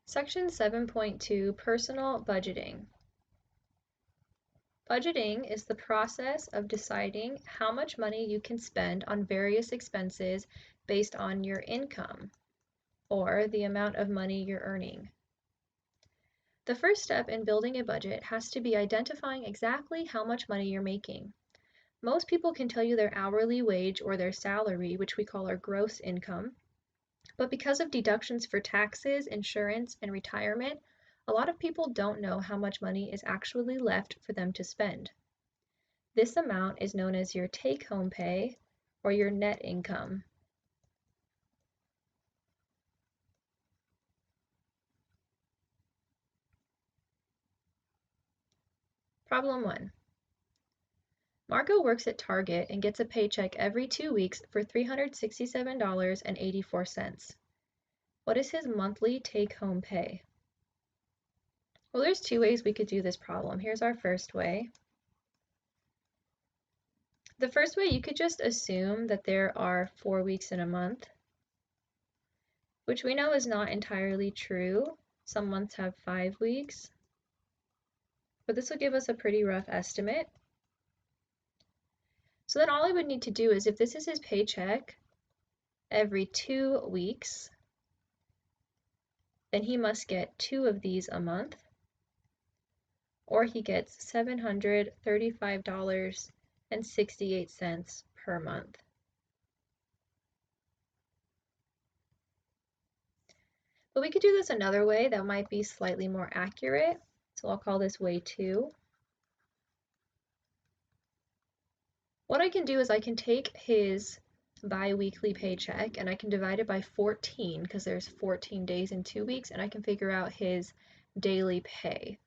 Section 7.2, Personal Budgeting. Budgeting is the process of deciding how much money you can spend on various expenses based on your income, or the amount of money you're earning. The first step in building a budget has to be identifying exactly how much money you're making. Most people can tell you their hourly wage or their salary, which we call our gross income. But because of deductions for taxes, insurance, and retirement, a lot of people don't know how much money is actually left for them to spend. This amount is known as your take-home pay or your net income. Problem 1. Marco works at Target and gets a paycheck every 2 weeks for $367.84. What is his monthly take-home pay? Well, there's two ways we could do this problem. Here's our first way. The first way, you could just assume that there are 4 weeks in a month, which we know is not entirely true. Some months have 5 weeks, but this will give us a pretty rough estimate. So then all I would need to do is, if this is his paycheck every 2 weeks, then he must get 2 of these a month, or he gets $735.68 per month. But we could do this another way that might be slightly more accurate. So I'll call this way 2. What I can do is I can take his bi-weekly paycheck and I can divide it by 14 because there's 14 days in 2 weeks, and I can figure out his daily pay.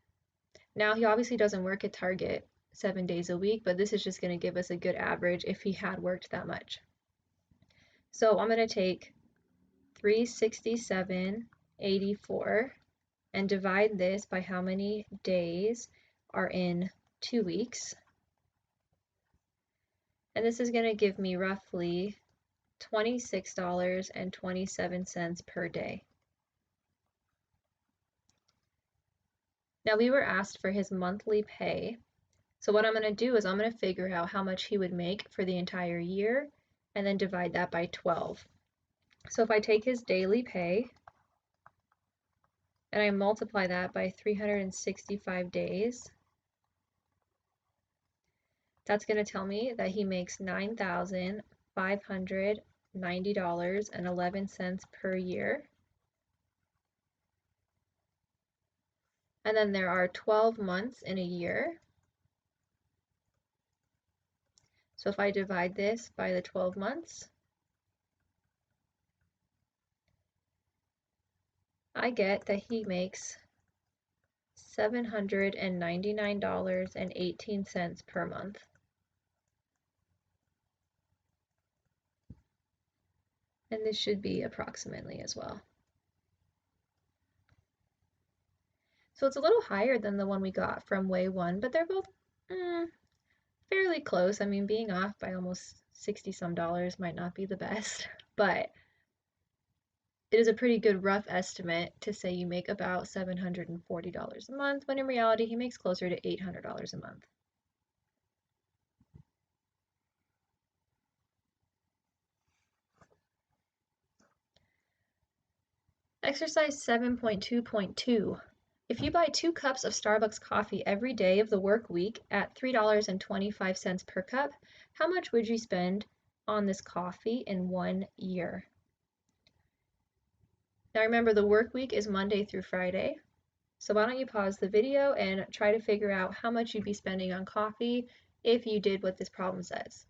Now, he obviously doesn't work at Target 7 days a week, but this is just going to give us a good average if he had worked that much. So I'm going to take 367.84 and divide this by how many days are in 2 weeks. And this is going to give me roughly $26.27 per day. Now, we were asked for his monthly pay. So what I'm going to do is I'm going to figure out how much he would make for the entire year and then divide that by 12. So if I take his daily pay and I multiply that by 365 days, that's going to tell me that he makes $9,590.11 per year. And then there are 12 months in a year. So if I divide this by the 12 months, I get that he makes $799.18 per month. And this should be approximately as well. So it's a little higher than the one we got from way 1, but they're both fairly close. I mean, being off by almost 60 some dollars might not be the best, but it is a pretty good rough estimate to say you make about $740 a month, when in reality he makes closer to $800 a month. Exercise 7.2.2. If you buy 2 cups of Starbucks coffee every day of the work week at $3.25 per cup, how much would you spend on this coffee in 1 year? Now remember, the work week is Monday through Friday. So why don't you pause the video and try to figure out how much you'd be spending on coffee if you did what this problem says.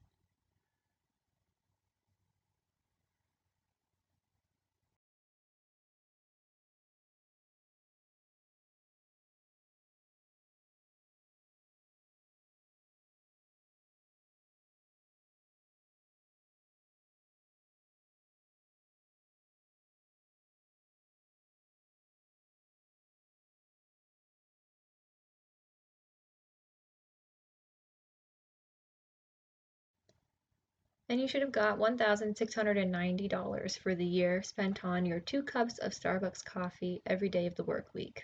And you should have got $1,690 for the year spent on your 2 cups of Starbucks coffee every day of the work week.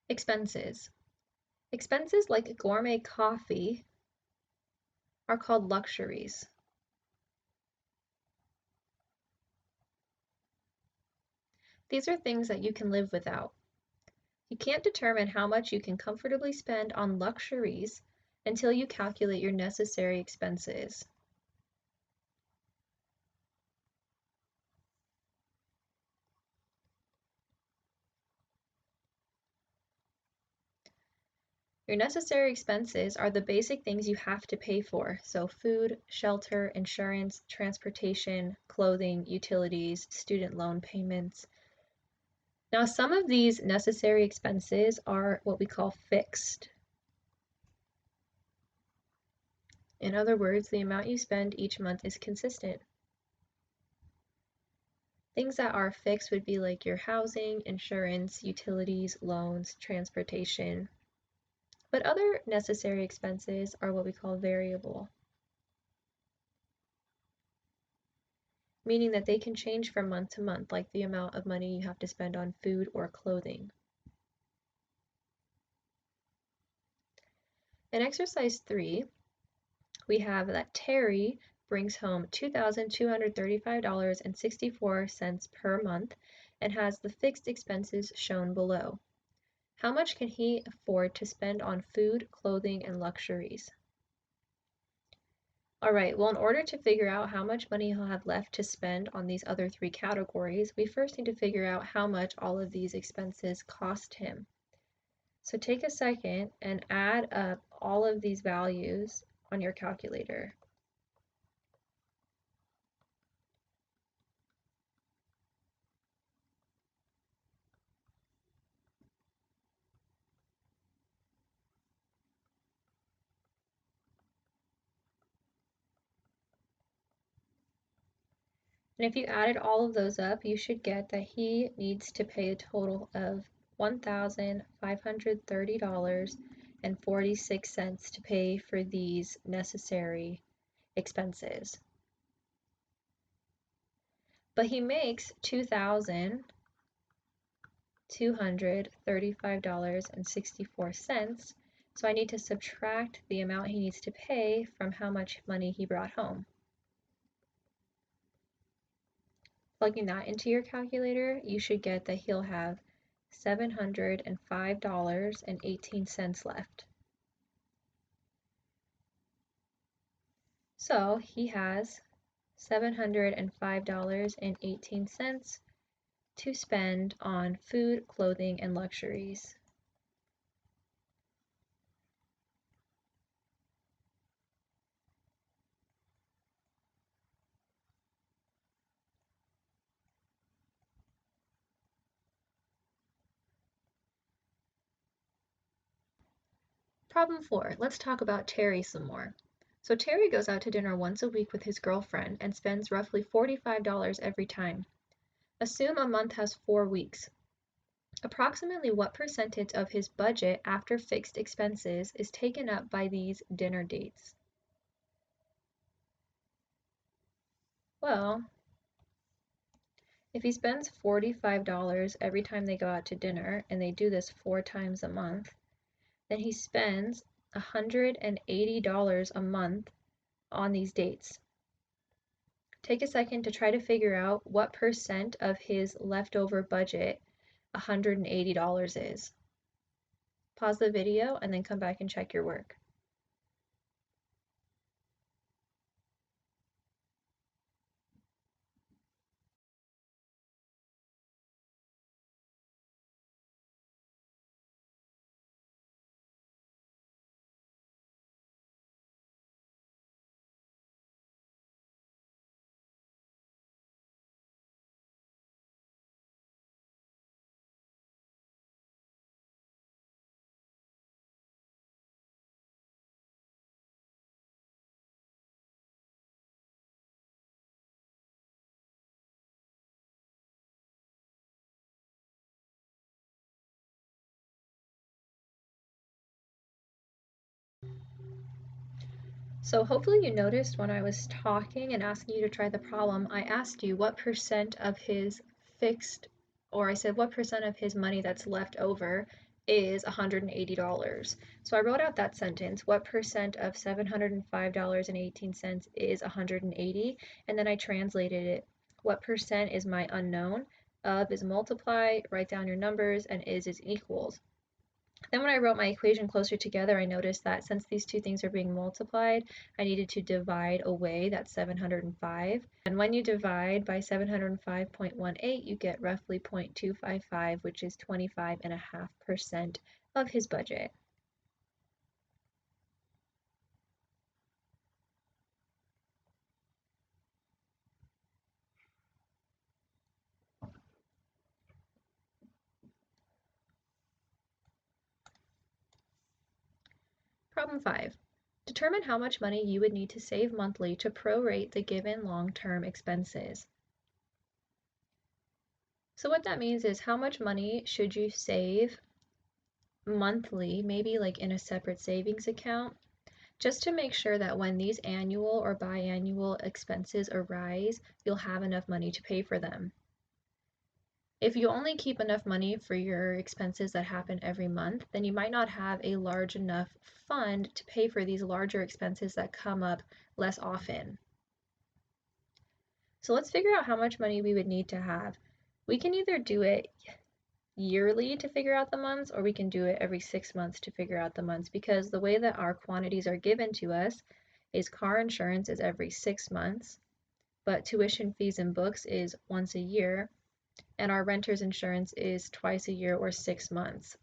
Expenses. Expenses like gourmet coffee are called luxuries. These are things that you can live without. You can't determine how much you can comfortably spend on luxuries until you calculate your necessary expenses. Your necessary expenses are the basic things you have to pay for, so food, shelter, insurance, transportation, clothing, utilities, student loan payments. Now, some of these necessary expenses are what we call fixed. In other words, the amount you spend each month is consistent. Things that are fixed would be like your housing, insurance, utilities, loans, transportation. But other necessary expenses are what we call variable, meaning that they can change from month to month, like the amount of money you have to spend on food or clothing. In exercise 3, we have that Terry brings home $2,235.64 per month and has the fixed expenses shown below. How much can he afford to spend on food, clothing, and luxuries? All right, well, in order to figure out how much money he'll have left to spend on these other 3 categories, we first need to figure out how much all of these expenses cost him. So take a second and add up all of these values on your calculator. And if you added all of those up, you should get that he needs to pay a total of $1,530.46 to pay for these necessary expenses. But he makes $2,235.64, so I need to subtract the amount he needs to pay from how much money he brought home. Plugging that into your calculator, you should get that he'll have $705.18 left. So he has $705.18 to spend on food, clothing, and luxuries. Problem 4, let's talk about Terry some more. So Terry goes out to dinner once a week with his girlfriend and spends roughly $45 every time. Assume a month has 4 weeks. Approximately what percentage of his budget after fixed expenses is taken up by these dinner dates? Well, if he spends $45 every time they go out to dinner and they do this 4 times a month, then he spends $180 a month on these dates. Take a second to try to figure out what percent of his leftover budget $180 is. Pause the video and then come back and check your work. So hopefully you noticed when I was talking and asking you to try the problem, I asked you what percent of his fixed, or I said what percent of his money that's left over is $180. So I wrote out that sentence, what percent of $705.18 is 180, and then I translated it. What percent is my unknown? Of is multiply, write down your numbers, and is equals. Then when I wrote my equation closer together, I noticed that since these two things are being multiplied, I needed to divide away that 705. And when you divide by 705.18, you get roughly 0.255, which is 25.5% of his budget. Problem 5. Determine how much money you would need to save monthly to prorate the given long-term expenses. So what that means is how much money should you save monthly, maybe like in a separate savings account, just to make sure that when these annual or biannual expenses arise, you'll have enough money to pay for them. If you only keep enough money for your expenses that happen every month, then you might not have a large enough fund to pay for these larger expenses that come up less often. So let's figure out how much money we would need to have. We can either do it yearly to figure out the months, or we can do it every 6 months to figure out the months, because the way that our quantities are given to us is car insurance is every 6 months, but tuition fees and books is once a year, and our renter's insurance is twice a year or 6 months.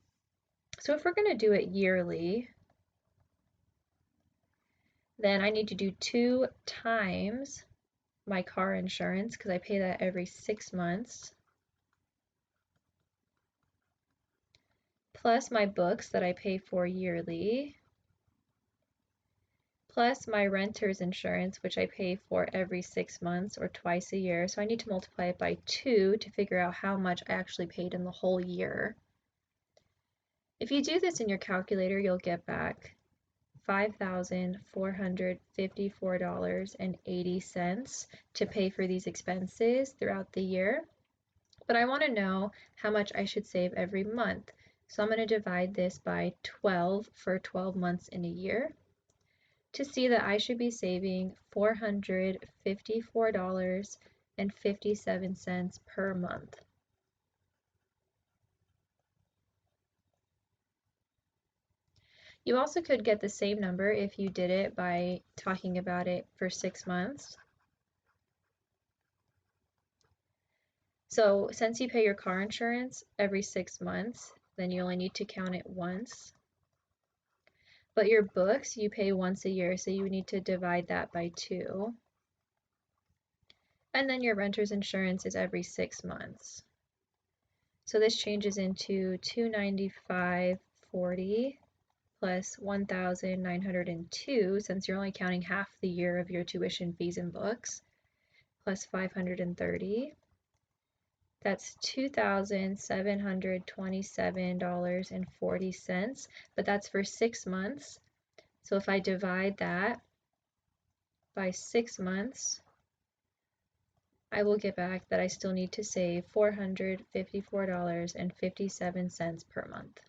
So if we're going to do it yearly, then I need to do 2 times my car insurance, because I pay that every 6 months, plus my books that I pay for yearly, plus my renter's insurance, which I pay for every 6 months or twice a year. So I need to multiply it by 2 to figure out how much I actually paid in the whole year. If you do this in your calculator, you'll get back $5,454.80 to pay for these expenses throughout the year. But I want to know how much I should save every month. So I'm going to divide this by 12 for 12 months in a year to see that I should be saving $454.57 per month. You also could get the same number if you did it by talking about it for 6 months. So since you pay your car insurance every 6 months, then you only need to count it once. But your books, you pay once a year, so you need to divide that by 2. And then your renter's insurance is every 6 months. So this changes into $295.40 plus $1,902, since you're only counting half the year of your tuition fees and books, plus $530. That's $2,727.40, but that's for 6 months. So if I divide that by 6 months, I will get back that I still need to save $454.57 per month.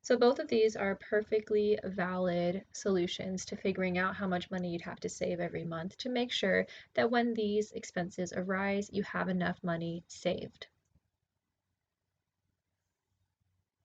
So both of these are perfectly valid solutions to figuring out how much money you'd have to save every month to make sure that when these expenses arise, you have enough money saved.